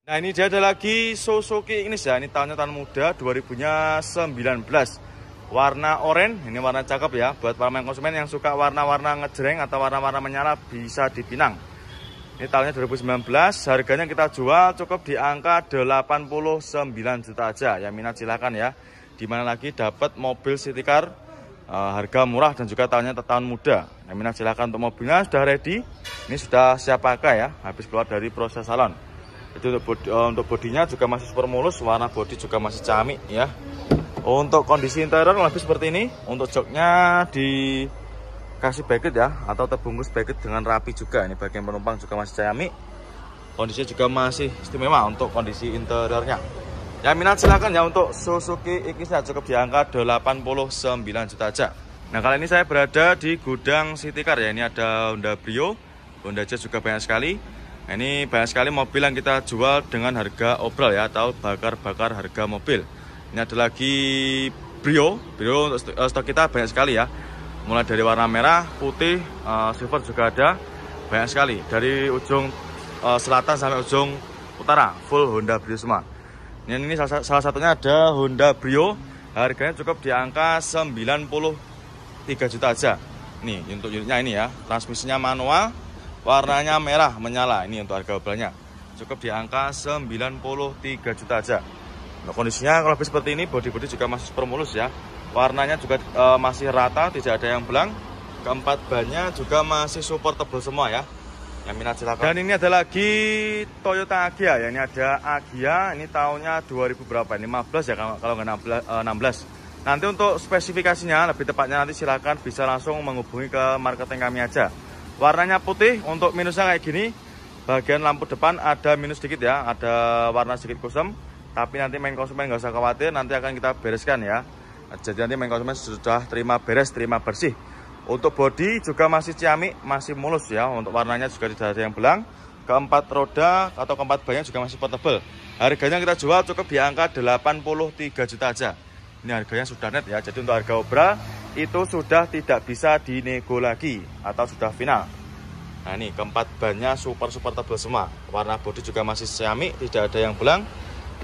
Nah, ini dia ada lagi Suzuki Ignis ya. Ini tahun muda 2019. Warna oranye, ini warna cakep ya. Buat para konsumen yang suka warna-warna ngejreng atau warna-warna menyala bisa dipinang. Ini tahunnya 2019, harganya kita jual cukup di angka 89 juta aja. Yang minat silakan ya. Dimana lagi dapat mobil city car harga murah dan juga tahun muda. Yang minat silakan untuk mobilnya sudah ready. Ini sudah siap pakai ya, habis keluar dari proses salon. Itu untuk bodinya juga masih super mulus, warna bodi juga masih ciamik ya. Untuk kondisi interior lebih seperti ini. Untuk joknya dikasih backet ya, atau terbungkus backet dengan rapi juga. Ini bagian penumpang juga masih ciamik. Kondisinya juga masih istimewa untuk kondisi interiornya. Yang minat silakan ya untuk Suzuki Ignis cukup di angka 89 juta aja. Nah, kali ini saya berada di gudang city car ya. Ini ada Honda Brio, Honda Jazz juga banyak sekali. Nah, ini banyak sekali mobil yang kita jual dengan harga obral ya, atau bakar-bakar harga mobil. Ini ada lagi Brio untuk stok kita banyak sekali ya. Mulai dari warna merah, putih, silver juga ada. Banyak sekali. Dari ujung selatan sampai ujung utara, full Honda Brio semua. Ini salah satunya ada Honda Brio. Harganya cukup di angka 93 juta aja. Nih, untuk unitnya ini ya. Transmisinya manual, warnanya merah menyala. Ini untuk harga obralnya. Cukup di angka 93 juta aja. Nah, kondisinya kalau lebih seperti ini, bodi-bodi juga masih super mulus ya. Warnanya juga masih rata, tidak ada yang belang. Keempat bannya juga masih super tebal semua ya. Yang minat silakan. Dan ini ada lagi Toyota Agya ya. Ini ada Agya, ini tahunnya 2000 berapa? 15 ya kalau nggak 16. Nanti untuk spesifikasinya lebih tepatnya nanti silakan bisa langsung menghubungi ke marketing kami aja. Warnanya putih, untuk minusnya kayak gini. Bagian lampu depan ada minus sedikit ya, ada warna sedikit kusam. Tapi nanti main konsumen nggak usah khawatir, nanti akan kita bereskan ya. Jadi nanti main konsumen sudah terima beres, terima bersih. Untuk bodi juga masih ciamik, masih mulus ya. Untuk warnanya juga tidak ada yang belang. Keempat roda atau keempat bannya juga masih portable. Harganya kita jual cukup di angka 83 juta aja. Ini harganya sudah net ya. Jadi untuk harga obra itu sudah tidak bisa dinego lagi atau sudah final. Nah, ini keempat bannya super tebal semua. Warna bodi juga masih ciamik, tidak ada yang belang.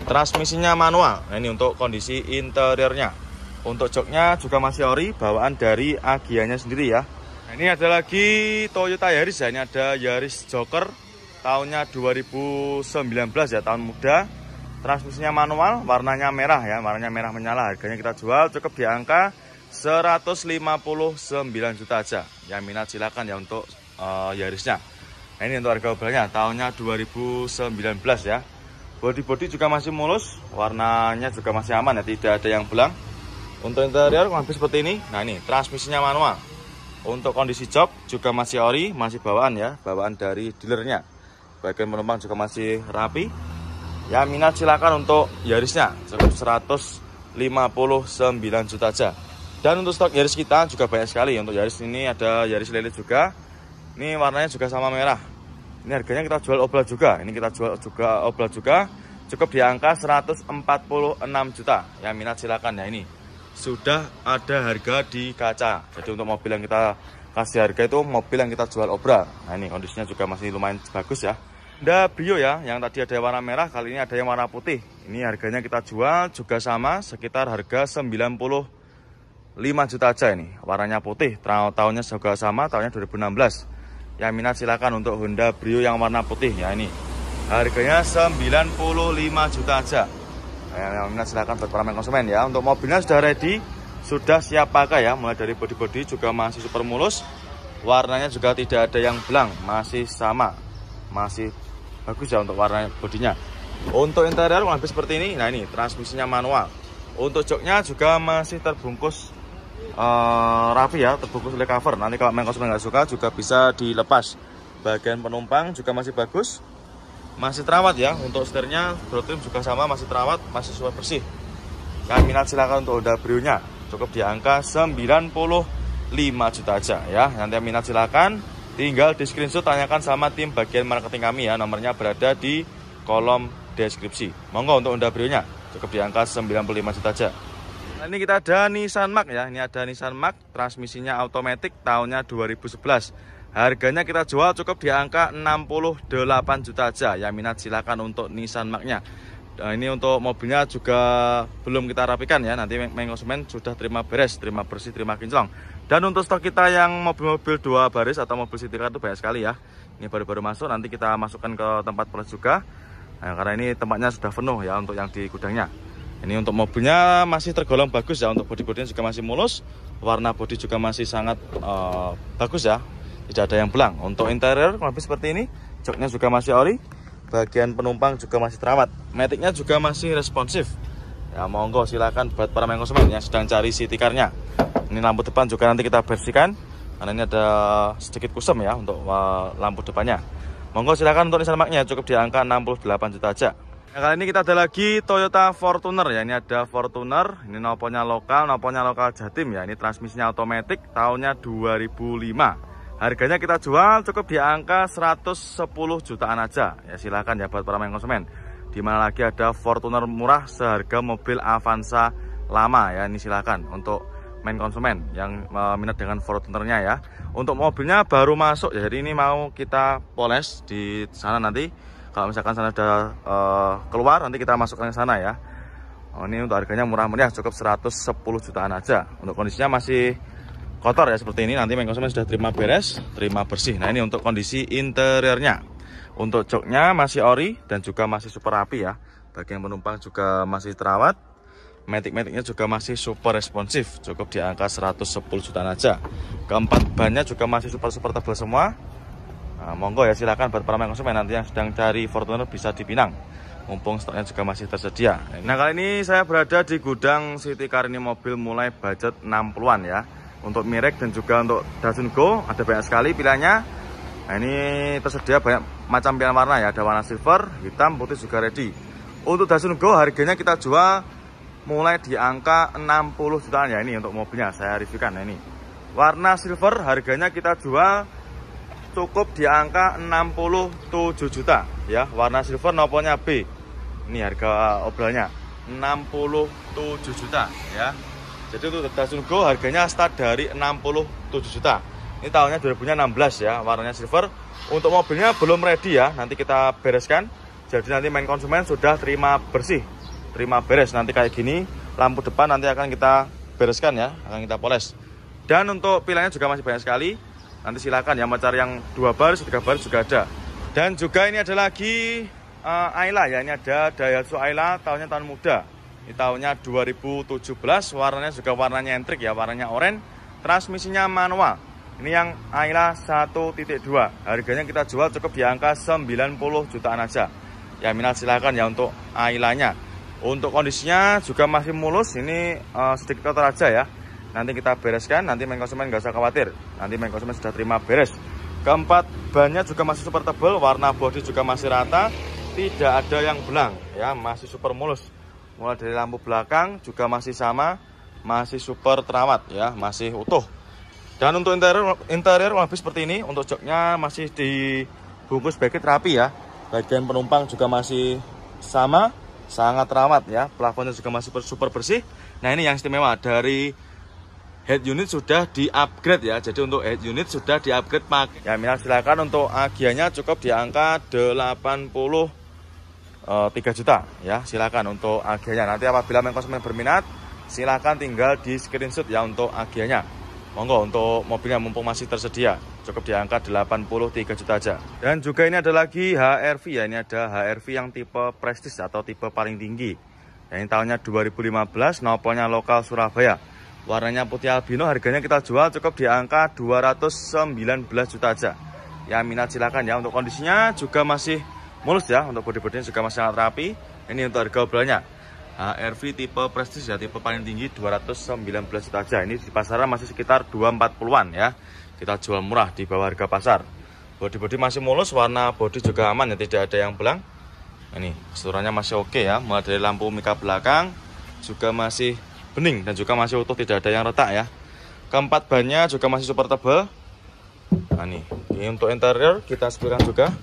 Transmisinya manual. Nah, ini untuk kondisi interiornya. Untuk joknya juga masih ori, bawaan dari Agianya sendiri ya. Nah, ini ada lagi Toyota Yaris ya. Ini ada Yaris Joker tahunnya 2019 ya, tahun muda. Transmisinya manual, warnanya merah ya, warnanya merah menyala. Harganya kita jual cukup di angka 159 juta aja. Yang minat silakan ya untuk Yarisnya. Nah, ini untuk harga obralnya tahunnya 2019 ya. Bodi-bodi juga masih mulus, warnanya juga masih aman ya, tidak ada yang belang. Untuk interior hampir seperti ini. Nah, ini transmisinya manual. Untuk kondisi jok juga masih ori, masih bawaan ya, bawaan dari dealernya. Bagian penumpang juga masih rapi. Ya, minat silakan untuk Yarisnya, cukup 159 juta aja. Dan untuk stok Yaris kita juga banyak sekali. Untuk Yaris ini ada Yaris Lele juga. Ini warnanya juga sama merah. Ini harganya kita jual obral juga. Ini kita jual juga obral juga. Cukup di angka 146 juta. Yang minat silakan ya. Ini sudah ada harga di kaca. Jadi untuk mobil yang kita kasih harga itu mobil yang kita jual obral. Nah, ini kondisinya juga masih lumayan bagus ya. Ada Brio ya, yang tadi ada warna merah, kali ini ada yang warna putih. Ini harganya kita jual juga sama, sekitar harga 95 juta aja ini. Warnanya putih, tahunnya juga sama, tahunnya 2016. Yang minat silakan untuk Honda Brio yang warna putih ya. Ini harganya 95 juta aja. Yang minat silakan buat para konsumen ya. Untuk mobilnya sudah ready, sudah siap pakai ya. Mulai dari bodi-bodi juga masih super mulus. Warnanya juga tidak ada yang belang, masih sama, masih bagus ya untuk warna bodinya. Untuk interior lebih seperti ini. Nah, ini transmisinya manual. Untuk joknya juga masih terbungkus rapi ya, terbungkus oleh cover. Nanti kalau main konsumen nggak suka juga bisa dilepas. Bagian penumpang juga masih bagus, masih terawat ya. Untuk setirnya, trim juga sama, masih terawat, masih super bersih. Yang minat silakan untuk Honda Brio-nya, cukup di angka 95 juta aja ya. Nanti yang minat silakan tinggal di screenshot, tanyakan sama tim bagian marketing kami ya. Nomornya berada di kolom deskripsi. Monggo untuk Honda Brio-nya, cukup di angka 95 juta aja. Nah, ini kita ada Nissan Mark ya. Ini ada Nissan Mark, transmisinya automatic, tahunnya 2011. Harganya kita jual cukup di angka 68 juta aja. Yang minat silakan untuk Nissan Mark-nya. Nah, ini untuk mobilnya juga belum kita rapikan ya. Nanti main konsumen sudah terima beres, terima bersih, terima kinclong. Dan untuk stok kita yang mobil-mobil 2 baris atau mobil city car itu banyak sekali ya. Ini baru-baru masuk, nanti kita masukkan ke tempat poles juga. Nah, karena ini tempatnya sudah penuh ya untuk yang di gudangnya. Ini untuk mobilnya masih tergolong bagus ya. Untuk bodi-bodinya juga masih mulus. Warna bodi juga masih sangat bagus ya. Tidak ada yang belang. Untuk interior lebih seperti ini. Joknya juga masih ori. Bagian penumpang juga masih terawat. Maticnya juga masih responsif. Ya monggo silakan buat para main konsumen yang sedang cari city car-nya. Ini lampu depan juga nanti kita bersihkan. Karena ini ada sedikit kusam ya untuk lampu depannya. Monggo silakan untuk Nissan Mark-nya cukup di angka 68 juta aja. Nah, kali ini kita ada lagi Toyota Fortuner ya. Ini ada Fortuner. Ini noponya lokal Jatim ya. Ini transmisinya otomatis, tahunnya 2005. Harganya kita jual cukup di angka 110 jutaan aja. Ya silakan ya buat para main konsumen. Dimana lagi ada Fortuner murah seharga mobil Avanza lama ya. Ini silakan untuk main konsumen yang minat dengan Fortunernya ya. Untuk mobilnya baru masuk ya. Jadi ini mau kita poles di sana nanti. Kalau misalkan sana sudah keluar, nanti kita masukkan ke sana ya. Ini untuk harganya murah meriah, cukup 110 jutaan aja. Untuk kondisinya masih kotor ya seperti ini. Nanti main konsumen sudah terima beres, terima bersih. Nah ini untuk kondisi interiornya. Untuk joknya masih ori dan juga masih super rapi ya. Bagian penumpang juga masih terawat. Matic-maticnya juga masih super responsif, cukup di angka 110 jutaan aja. Keempat bannya juga masih super tebal semua. Nah, monggo ya silakan buat para konsumen nanti yang sedang cari Fortuner bisa dipinang. Mumpung stoknya juga masih tersedia. Nah kali ini saya berada di gudang city car. Ini mobil mulai budget 60-an ya. Untuk Mirek dan juga untuk Datsun Go ada banyak sekali pilihannya. Nah ini tersedia banyak macam pilihan warna ya. Ada warna silver, hitam, putih juga ready. Untuk Datsun Go harganya kita jual mulai di angka 60 jutaan ya. Ini untuk mobilnya saya reviewkan. Nah ini warna silver harganya kita jual cukup di angka 67 juta ya. Warna silver noponya B. Ini harga obrolnya 67 juta ya. Jadi untuk Datsun Go harganya start dari 67 juta. Ini tahunnya 2016 ya, warnanya silver. Untuk mobilnya belum ready ya, nanti kita bereskan. Jadi nanti main konsumen sudah terima bersih, terima beres. Nanti kayak gini, lampu depan nanti akan kita bereskan ya, akan kita poles. Dan untuk pilihannya juga masih banyak sekali. Nanti silakan ya mau cari yang 2 baris, 3 baris juga ada. Dan juga ini ada lagi Ayla ya, ini ada Daihatsu Ayla, tahunnya tahun muda. Ini tahunnya 2017, warnanya juga warnanya entrik ya, warnanya oranye. Transmisinya manual. Ini yang Ayla 1.2. Harganya kita jual cukup di angka 90 jutaan aja. Ya minat silakan ya untuk Aylanya. Untuk kondisinya juga masih mulus, ini sedikit kotor aja ya. Nanti kita bereskan, nanti main konsumen nggak usah khawatir. Nanti main konsumen sudah terima beres. Keempat bannya juga masih super tebal, warna bodi juga masih rata, tidak ada yang belang ya, masih super mulus. Mulai dari lampu belakang juga masih sama, masih super terawat ya, masih utuh. Dan untuk interior lebih seperti ini. Untuk joknya masih dibungkus baget rapi ya. Bagian penumpang juga masih sama, sangat terawat ya. Plafonnya juga masih super bersih. Nah ini yang istimewa dari head unit sudah di-upgrade ya. Jadi untuk head unit sudah di-upgrade pakai. Ya silakan untuk agianya cukup di angka 3 juta ya. Silakan untuk agianya. Nanti apabila main konsumen berminat, silakan tinggal di screenshot ya untuk agianya. Monggo untuk mobilnya mumpung masih tersedia. Cukup di angka 83 juta aja. Dan juga ini ada lagi HR-V ya. Ini ada HR-V yang tipe prestige atau tipe paling tinggi. Ya, ini tahunnya 2015, noponya lokal Surabaya. Warnanya putih albino, harganya kita jual cukup di angka 219 juta aja. Ya minat silakan ya. Untuk kondisinya juga masih mulus ya. Untuk bodi-bodinya juga masih sangat rapi. Ini untuk harga obrolannya. HR-V tipe prestige ya, tipe paling tinggi 219 juta aja. Ini di pasaran masih sekitar 240-an ya. Kita jual murah di bawah harga pasar. Bodi-bodi masih mulus, warna bodi juga aman ya, tidak ada yang belang. Ini keseluruhannya masih oke ya. Mulai dari lampu mika belakang juga masih bening dan juga masih utuh, tidak ada yang retak ya. Keempat bannya juga masih super tebal. Nah ini untuk interior kita sebutkan juga.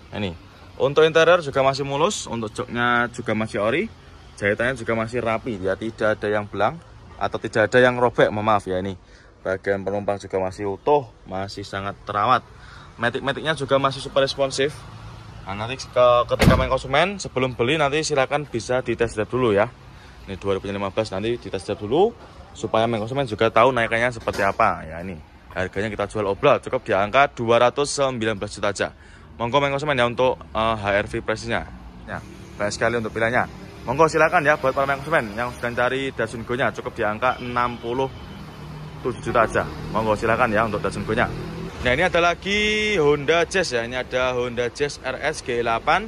Nah, ini untuk interior juga masih mulus. Untuk joknya juga masih ori. Jahitannya juga masih rapi ya, tidak ada yang belang atau tidak ada yang robek, maaf ya. Ini Bagian penumpang juga masih utuh, masih sangat terawat. Matic-maticnya juga masih super responsif. Nah, nanti ketika main konsumen sebelum beli nanti silakan bisa dites drive dulu ya. Ini 2015 nanti dites drive dulu supaya main konsumen juga tahu naikannya seperti apa ya. Ini harganya kita jual obral cukup di angka 219 juta aja. Monggo main konsumen ya untuk HRV presinya. Ya, banyak sekali untuk pilihannya. Monggo silakan ya buat para main konsumen yang sedang cari Datsun Go-nya cukup di angka 67 juta aja. Monggo silakan ya untuk Datsun Go-nya. Nah, ini ada lagi Honda Jazz ya. Ini ada Honda Jazz RS G8.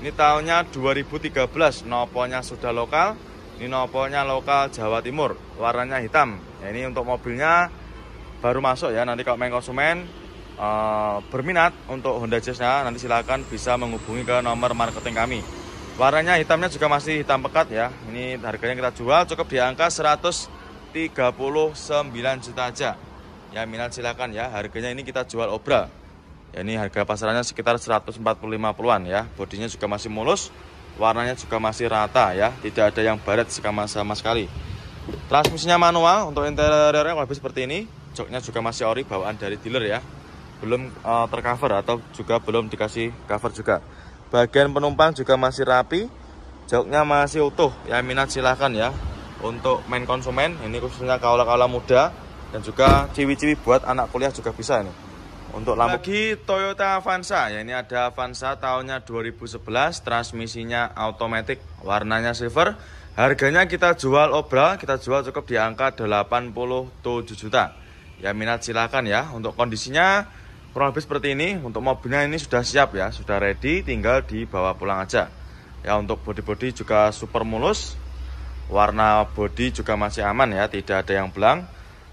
Ini tahunnya 2013. Noponya sudah lokal. Ini noponya lokal Jawa Timur. Warnanya hitam. Ya, ini untuk mobilnya baru masuk ya. Nanti kalau main konsumen berminat untuk Honda Jazz-nya, nanti silakan bisa menghubungi ke nomor marketing kami. Warnanya hitamnya juga masih hitam pekat ya. Ini harganya kita jual cukup di angka 139 juta aja. Ya, minat silakan ya. Harganya ini kita jual obral. Ya, ini harga pasarannya sekitar 145-an ya. Bodinya juga masih mulus, warnanya juga masih rata ya. Tidak ada yang baret sama sekali. Transmisinya manual, untuk interiornya lebih seperti ini. Joknya juga masih ori bawaan dari dealer ya. Belum tercover atau juga belum dikasih cover juga. Bagian penumpang juga masih rapi. Joknya masih utuh. Ya, minat silahkan ya. Untuk main konsumen, ini khususnya kaula-kaula muda dan juga ciwi-ciwi buat anak kuliah juga bisa ini. Untuk lampu lagi Toyota Avanza ya, ini ada Avanza tahunnya 2011, transmisinya automatic, warnanya silver. Harganya kita jual obral, kita jual cukup di angka 87 juta. Ya, minat silakan ya. Untuk kondisinya kurang lebih seperti ini. Untuk mobilnya ini sudah siap ya, sudah ready, tinggal dibawa pulang aja. Ya, untuk bodi-bodi juga super mulus. Warna bodi juga masih aman ya, tidak ada yang belang.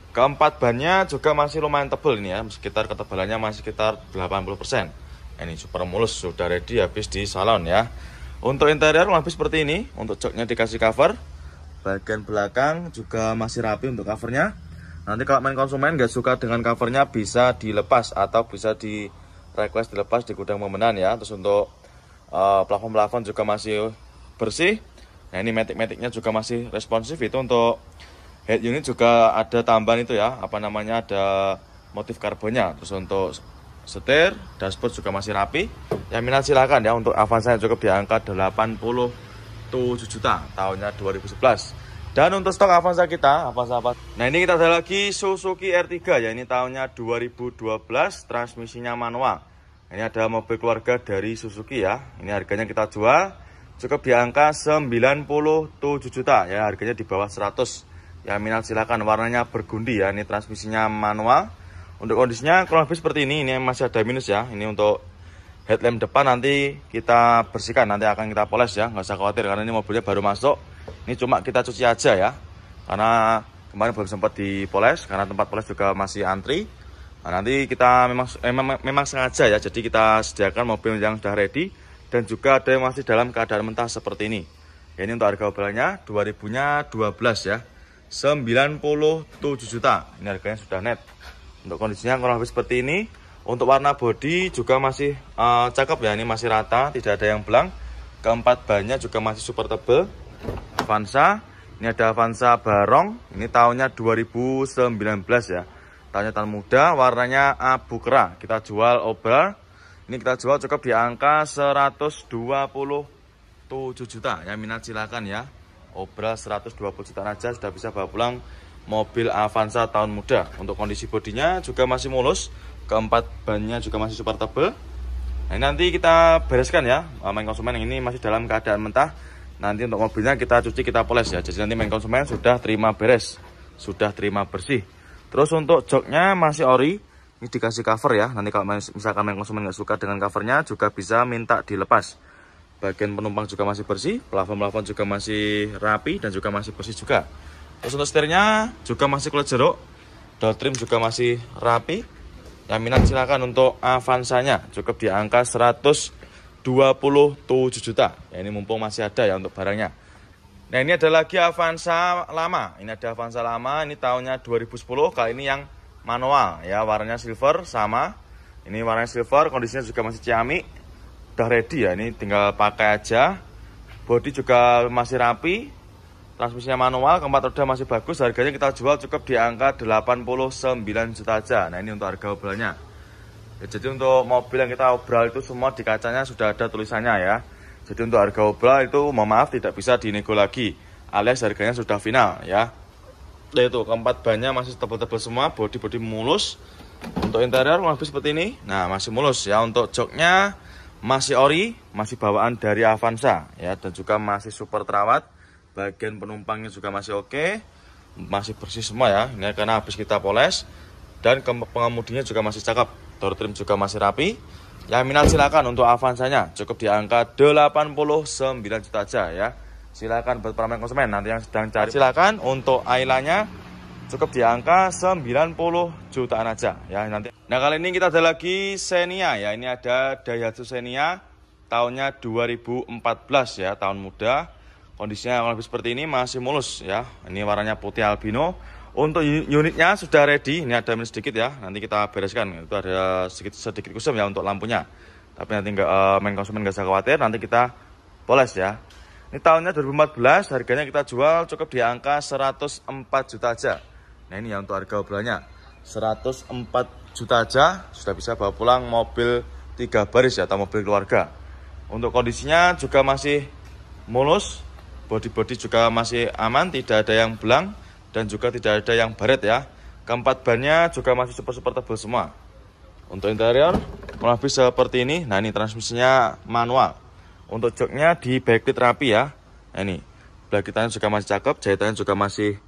Keempat bannya juga masih lumayan tebal ini ya, sekitar ketebalannya masih sekitar 80%. Ini super mulus, sudah ready habis di salon ya. Untuk interior lebih seperti ini. Untuk joknya dikasih cover. Bagian belakang juga masih rapi untuk covernya. Nanti kalau main konsumen nggak suka dengan covernya bisa dilepas atau bisa di request dilepas di gudang pemenan ya. Terus untuk plafon-plafon juga masih bersih. Nah, ini matic-maticnya juga masih responsif. Itu untuk head unit juga ada tambahan itu ya, apa namanya, ada motif karbonnya. Terus untuk setir, dashboard juga masih rapi. Yang minat silakan ya. Untuk Avanza yang cukup di angka 87 juta tahunnya 2011. Dan untuk stok Avanza kita, nah ini kita ada lagi Suzuki R3 ya. Ini tahunnya 2012, transmisinya manual. Ini ada mobil keluarga dari Suzuki ya. Ini harganya kita jual cukup di angka 97 juta ya. Harganya di bawah 100. Ya, minat silakan. Warnanya bergundi ya. Ini transmisinya manual. Untuk kondisinya kurang lebih seperti ini. Ini masih ada minus ya. Ini untuk headlamp depan nanti kita bersihkan, nanti akan kita poles ya. Nggak usah khawatir karena ini mobilnya baru masuk. Ini cuma kita cuci aja ya. Karena kemarin belum sempat dipoles karena tempat poles juga masih antri. Nah, nanti kita memang sengaja ya. Jadi kita sediakan mobil yang sudah ready dan juga ada yang masih dalam keadaan mentah seperti ini. Ya, ini untuk harga mobilnya 2012 ya. 97 juta. Ini harganya sudah net. Untuk kondisinya kurang lebih seperti ini. Untuk warna bodi juga masih cakep ya. Ini masih rata, tidak ada yang belang. Keempat bannya juga masih super tebal. Avanza. Ini ada Avanza Barong. Ini tahunnya 2019 ya. Tahunnya tahun muda, warnanya abu kera. Kita jual obral. Ini kita jual cukup di angka 127 juta. Ya, minat silakan ya. Obral 120 juta aja sudah bisa bawa pulang mobil Avanza tahun muda. Untuk kondisi bodinya juga masih mulus. Keempat bannya juga masih super tebal. Nah, ini nanti kita bereskan ya. Main konsumen yang ini masih dalam keadaan mentah. Nanti untuk mobilnya kita cuci, kita poles ya. Jadi nanti main konsumen sudah terima beres, sudah terima bersih. Terus untuk joknya masih ori. Ini dikasih cover ya. Nanti kalau misalkan main konsumen nggak suka dengan covernya juga bisa minta dilepas. Bagian penumpang juga masih bersih, plafon-plafon juga masih rapi dan juga masih bersih juga. Terus untuk setirnya juga masih kulit jeruk. Door trim juga masih rapi. Yang minat silakan untuk Avanzanya cukup di angka 127 juta. Ya, ini mumpung masih ada ya untuk barangnya. Nah, ini ada lagi Avanza lama. Ini ada Avanza lama, ini tahunnya 2010. Kali ini yang manual ya, warnanya silver sama. Ini warnanya silver, kondisinya juga masih ciamik. Udah ready ya, ini tinggal pakai aja. Bodi juga masih rapi. transmisinya manual, keempat roda masih bagus. Harganya kita jual cukup di angka 89 juta aja. Nah, ini untuk harga obrolannya. Ya, jadi untuk mobil yang kita obral itu semua di kacanya sudah ada tulisannya ya. Jadi untuk harga obral itu mohon maaf tidak bisa dinego lagi, alias harganya sudah final ya. Nah, itu keempat bannya masih tebal-tebal semua, bodi-bodi mulus. Untuk interior lebih seperti ini. Nah, masih mulus ya. Untuk joknya masih ori, masih bawaan dari Avanza ya, dan juga masih super terawat. Bagian penumpangnya juga masih oke, masih bersih semua ya. Ini karena habis kita poles, dan pengemudinya juga masih cakep. Door trim juga masih rapi. Yang minat silakan untuk Avanzanya, cukup di angka 89 juta aja ya. Silakan buat para konsumen nanti yang sedang cari. Silakan untuk Ailanya cukup di angka 90 jutaan aja ya nanti. Nah, kali ini kita ada lagi Xenia ya. Ini ada Daihatsu Xenia tahunnya 2014 ya, tahun muda. Kondisinya lebih seperti ini, masih mulus ya. Ini warnanya putih albino. Untuk unitnya sudah ready. Ini ada minus sedikit ya, nanti kita bereskan. Itu ada sedikit kusam ya untuk lampunya. Tapi nanti main konsumen nggak usah khawatir, nanti kita poles ya. Ini tahunnya 2014, harganya kita jual cukup di angka 104 juta aja. Nah, ini ya untuk harga obrolannya. 104 juta aja sudah bisa bawa pulang mobil 3 baris ya, atau mobil keluarga. Untuk kondisinya juga masih mulus. Bodi-bodi juga masih aman, tidak ada yang belang dan juga tidak ada yang baret ya. Keempat bannya juga masih super tebal semua. Untuk interior lebih seperti ini. Nah, ini transmisinya manual. Untuk joknya di backlit rapi ya. Nah, ini belakangnya juga masih cakep, jahitannya juga masih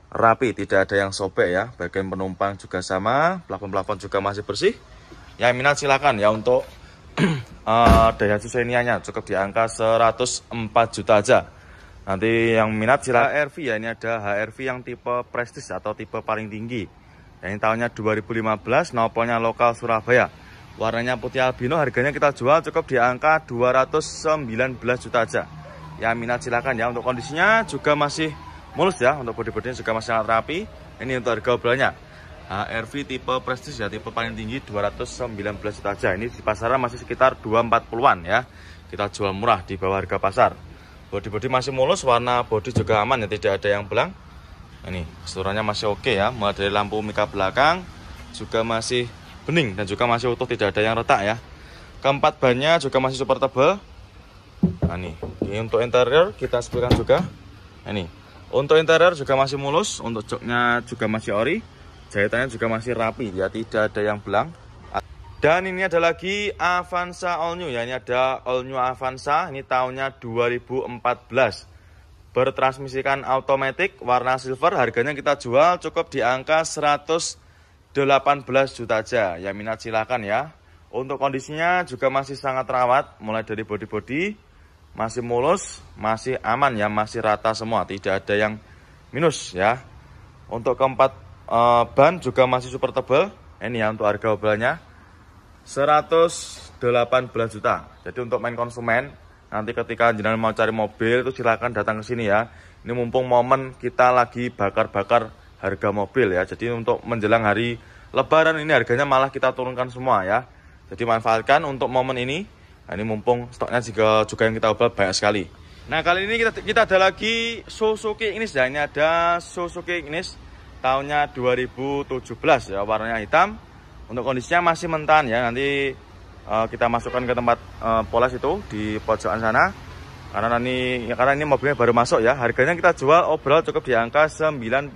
rapi, tidak ada yang sobek ya. Bagian penumpang juga sama, plafon-plafon juga masih bersih. Yang minat silakan ya untuk Daihatsu Xenia-nya cukup di angka 104 juta aja. Nanti yang minat silakan. HRV ya, ini ada HRV yang tipe prestis atau tipe paling tinggi. Ini tahunnya 2015, nopolnya lokal Surabaya. Warnanya putih albino, harganya kita jual cukup di angka 219 juta aja. Yang minat silakan ya. Untuk kondisinya juga masih mulus ya, untuk bodi-bodinya juga masih sangat rapi. Ini untuk harga obrolannya. HRV tipe prestis ya, tipe paling tinggi 219 juta aja. Ini di pasaran masih sekitar 240-an ya. Kita jual murah di bawah harga pasar. Bodi-bodi masih mulus, warna bodi juga aman ya, tidak ada yang belang. Ini keseluruhannya masih oke ya, mulai dari lampu mika belakang juga masih bening dan juga masih utuh, tidak ada yang retak ya. Keempat bannya juga masih super tebal. Nah, ini untuk interior kita sebutkan juga. Nah, ini untuk interior juga masih mulus, untuk joknya juga masih ori, jahitannya juga masih rapi ya, tidak ada yang belang. Dan ini ada lagi Avanza All New ya, ini ada All New Avanza, ini tahunnya 2014. Bertransmisikan automatic, warna silver, harganya kita jual cukup di angka 118 juta aja. Ya minat silakan ya. Untuk kondisinya juga masih sangat rawat, mulai dari bodi-bodi masih mulus, masih aman ya, masih rata semua, tidak ada yang minus ya. Untuk keempat ban juga masih super tebal. Ini ya untuk harga obrolannya 118 juta. Jadi untuk main konsumen, nanti ketika jenengan mau cari mobil itu silakan datang ke sini ya. Ini mumpung momen kita lagi bakar-bakar harga mobil ya. Jadi untuk menjelang hari Lebaran ini harganya malah kita turunkan semua ya. Jadi manfaatkan untuk momen ini. Nah, ini mumpung stoknya juga yang kita obral banyak sekali. Nah, kali ini kita ada lagi Suzuki Ignis ya. Ini ada Suzuki Ignis tahunnya 2017 ya, warnanya hitam. Untuk kondisinya masih mentah ya, nanti kita masukkan ke tempat poles itu di pojokan sana. Karena ini mobilnya baru masuk ya. Harganya kita jual obral cukup di angka 98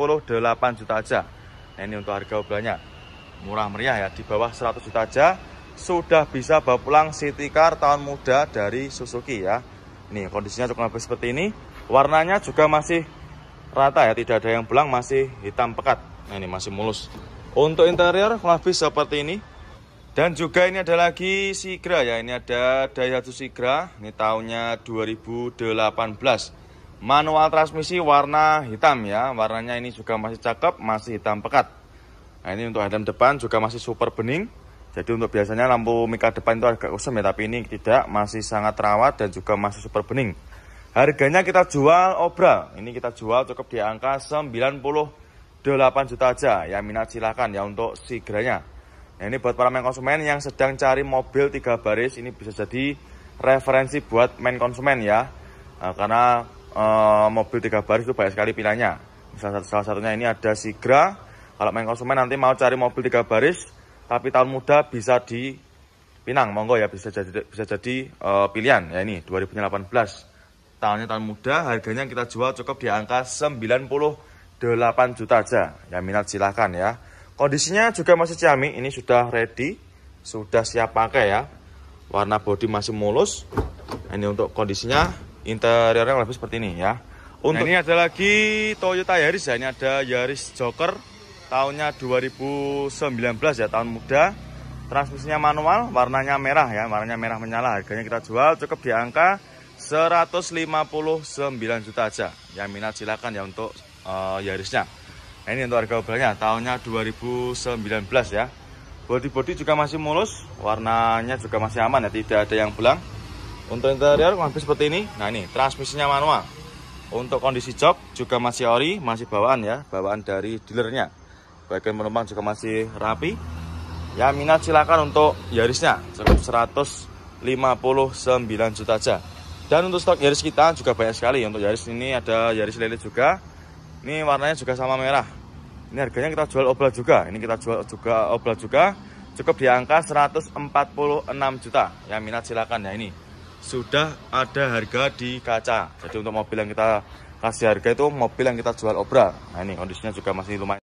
juta aja. Nah, ini untuk harga obrolannya murah meriah ya, di bawah 100 juta aja sudah bisa bawa pulang city car tahun muda dari Suzuki ya. Ini kondisinya cukup lebih seperti ini. Warnanya juga masih rata ya, tidak ada yang belang, masih hitam pekat. Nah, ini masih mulus. Untuk interior lebih seperti ini. Dan juga ini ada lagi Sigra ya. Ini ada Daihatsu Sigra. Ini tahunnya 2018. Manual transmisi warna hitam ya. Warnanya ini juga masih cakep, masih hitam pekat. Nah, ini untuk headlamp depan juga masih super bening. Jadi untuk biasanya lampu mika depan itu agak kusam ya, tapi ini tidak, masih sangat rawat dan juga masih super bening. Harganya kita jual obral. Ini kita jual cukup di angka 98 juta aja. Ya minat silakan ya untuk Sigranya. Nah, ini buat para main konsumen yang sedang cari mobil 3 baris, ini bisa jadi referensi buat main konsumen ya. Nah, karena mobil 3 baris itu banyak sekali pilihannya. Salah satunya ini ada Sigra. Kalau main konsumen nanti mau cari mobil 3 baris tapi tahun muda, bisa di Pinang, monggo ya, bisa jadi pilihan ya. Ini 2018 tahun muda, harganya kita jual cukup di angka 98 juta aja. Yang minat silahkan ya. Kondisinya juga masih ciamik, ini sudah ready, sudah siap pakai ya. Warna bodi masih mulus. Ini untuk kondisinya, interiornya lebih seperti ini ya. Untuk ini ada lagi Toyota Yaris ya, ini ada Yaris Joker tahunnya 2019 ya, tahun muda. Transmisinya manual, warnanya merah ya, warnanya merah menyala. Harganya kita jual cukup di angka 159 juta aja. Yang minat silakan ya untuk Yarisnya. Nah, ini untuk harga obrolannya tahunnya 2019 ya. Bodi juga masih mulus, warnanya juga masih aman ya, tidak ada yang belang. Untuk interior hampir seperti ini. Nah, ini transmisinya manual. Untuk kondisi jok juga masih ori, masih bawaan ya, bawaan dari dealernya. Bagian penumpang juga masih rapi. Ya, minat silakan untuk Yarisnya, cukup 159 juta aja. Dan untuk stok Yaris kita juga banyak sekali. Untuk Yaris ini ada Yaris lele juga. Ini warnanya juga sama merah. Ini harganya kita jual obral juga. Ini kita jual juga obral juga, cukup di angka 146 juta. Ya, minat silakan ya. Ini sudah ada harga di kaca. Jadi untuk mobil yang kita kasih harga itu mobil yang kita jual obral. Nah, ini kondisinya juga masih lumayan.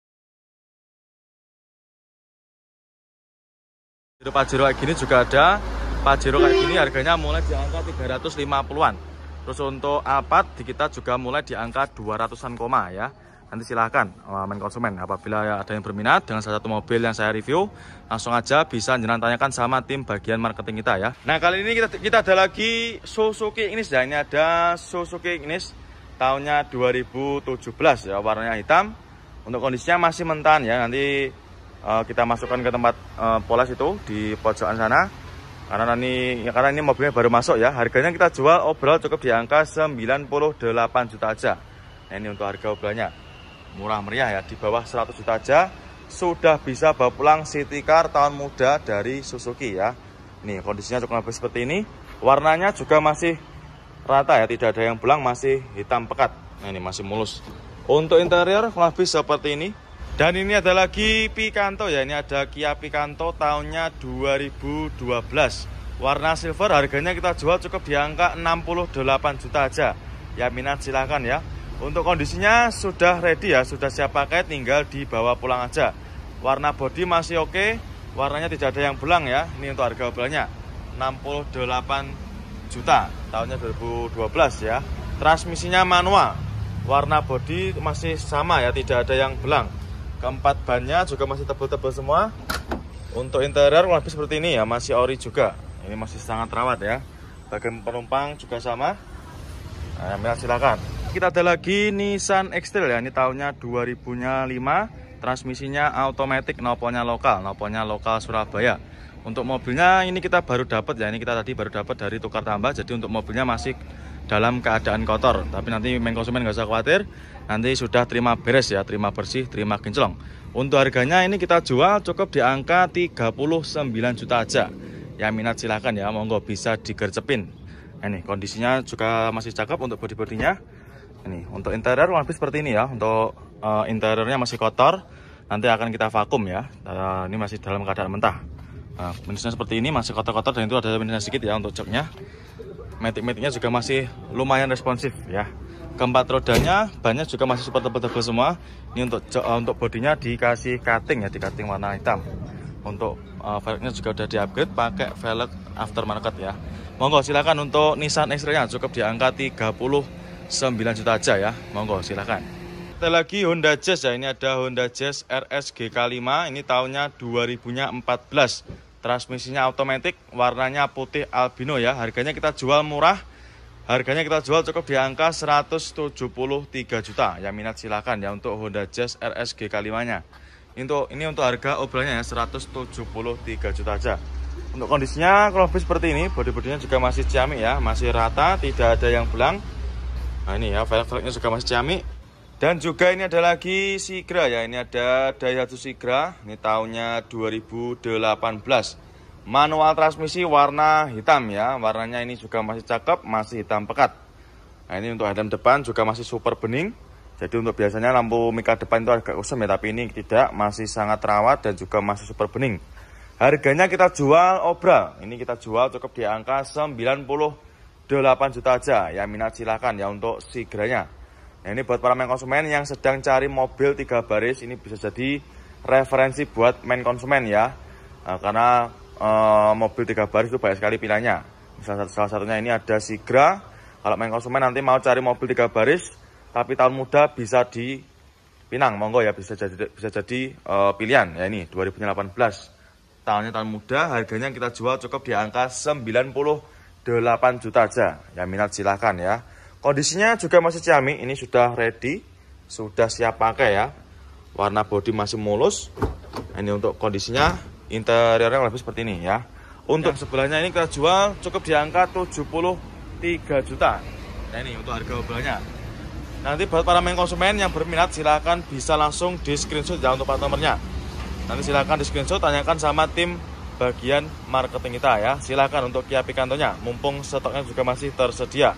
Pajero kayak gini juga ada. Pajero kayak gini harganya mulai di angka 350-an. Terus untuk Alphard di kita juga mulai di angka 200-an koma ya. Nanti silahkan main konsumen, apabila ada yang berminat dengan salah satu mobil yang saya review, langsung aja bisa jangan tanyakan sama tim bagian marketing kita ya. Nah, kali ini kita ada lagi Suzuki Ignis ya. Ini ada Suzuki Ignis tahunnya 2017 ya, warnanya hitam. Untuk kondisinya masih mentah ya. Nanti kita masukkan ke tempat poles itu di pojokan sana. Karena ini mobilnya baru masuk ya. Harganya kita jual obral cukup di angka 98 juta aja. Nah, ini untuk harga obralnya. Murah meriah ya, di bawah 100 juta aja sudah bisa bawa pulang city car tahun muda dari Suzuki ya. Nih kondisinya cukup lebih seperti ini. Warnanya juga masih rata ya, tidak ada yang belang, masih hitam pekat. Nah, ini masih mulus. Untuk interior lebih seperti ini. Dan ini ada lagi Picanto ya, ini ada Kia Picanto tahunnya 2012. Warna silver, harganya kita jual cukup di angka 68 juta aja. Ya, minat silahkan ya. Untuk kondisinya sudah ready ya, sudah siap pakai, tinggal dibawa pulang aja. Warna bodi masih oke, warnanya tidak ada yang belang ya. Ini untuk harga obrolannya 68 juta tahunnya 2012 ya. Transmisinya manual, warna bodi masih sama ya, tidak ada yang belang. Keempat bannya juga masih tebal-tebal semua. Untuk interior lebih seperti ini ya, masih ori juga. Ini masih sangat rawat ya. Bagian penumpang juga sama. Nah, silakan. Kita ada lagi Nissan X-Trail ya, ini tahunnya 2005. Transmisinya automatic, noponya lokal Surabaya. Untuk mobilnya ini kita baru dapat ya, ini kita tadi baru dapat dari tukar tambah. Jadi untuk mobilnya masih dalam keadaan kotor, tapi nanti main konsumen nggak usah khawatir, nanti sudah terima beres ya, terima bersih, terima kinclong. Untuk harganya ini kita jual cukup di angka 39 juta aja. Yang minat silahkan ya, monggo bisa digercepin. Ini kondisinya juga masih cakep untuk bodi-bodinya. Ini untuk interior lebih seperti ini ya. Untuk interiornya masih kotor, nanti akan kita vakum ya. Ini masih dalam keadaan mentah. Minusnya seperti ini, masih kotor-kotor, dan itu ada minusnya sedikit ya untuk joknya. Matic-maticnya juga masih lumayan responsif ya. Keempat rodanya, bannya juga masih super tebal-tebal semua. Ini untuk bodinya dikasih cutting ya, di cutting warna hitam. Untuk velgnya juga udah di-upgrade pakai velg aftermarket ya. Monggo silakan untuk Nissan X-Trail-nya cukup di angka 39 juta aja ya. Monggo silakan. Ada lagi Honda Jazz ya, ini ada Honda Jazz RS GK5, ini tahunnya 2014. Transmisinya automatic, warnanya putih albino ya. Harganya kita jual murah. Harganya kita jual cukup di angka 173 juta. Yang minat silakan ya untuk Honda Jazz RS GK5-nya. Ini untuk harga obrolannya ya, 173 juta aja. Untuk kondisinya kalau lebih seperti ini, bodi-bodinya juga masih ciamik ya, masih rata, tidak ada yang belang. Nah, ini ya, velg-velgnya juga masih ciamik. Dan juga ini ada lagi Sigra ya, ini ada Daihatsu Sigra, ini tahunnya 2018. Manual transmisi warna hitam ya, warnanya ini juga masih cakep, masih hitam pekat. Nah, ini untuk headlamp depan juga masih super bening. Jadi untuk biasanya lampu mika depan itu agak kusam ya, tapi ini tidak, masih sangat terawat dan juga masih super bening. Harganya kita jual obral. Ini kita jual cukup di angka 98 juta aja. Ya minat silahkan ya untuk Sigranya. Nah, ini buat para main konsumen yang sedang cari mobil 3 baris, ini bisa jadi referensi buat main konsumen ya. Karena mobil 3 baris itu banyak sekali pilihannya. Salah satunya ini ada Sigra. Kalau main konsumen nanti mau cari mobil 3 baris tapi tahun muda, bisa di Pinang, monggo ya, bisa jadi pilihan ya. Ini 2018 tahunnya, tahun muda. Harganya kita jual cukup di angka 98 juta aja. Ya minat silahkan ya. Kondisinya juga masih ciamik, ini sudah ready, sudah siap pakai ya. Warna bodi masih mulus. Ini untuk kondisinya, interiornya lebih seperti ini ya. Untuk sebelahnya ini kita jual cukup di angka 73 juta. Nah, ini untuk harga obrolannya. Nanti buat para main konsumen yang berminat silahkan bisa langsung di screenshot ya untuk plat nomornya. Nanti silahkan di screenshot, tanyakan sama tim bagian marketing kita ya. Silahkan untuk Kia Picanto-nya, mumpung stoknya juga masih tersedia.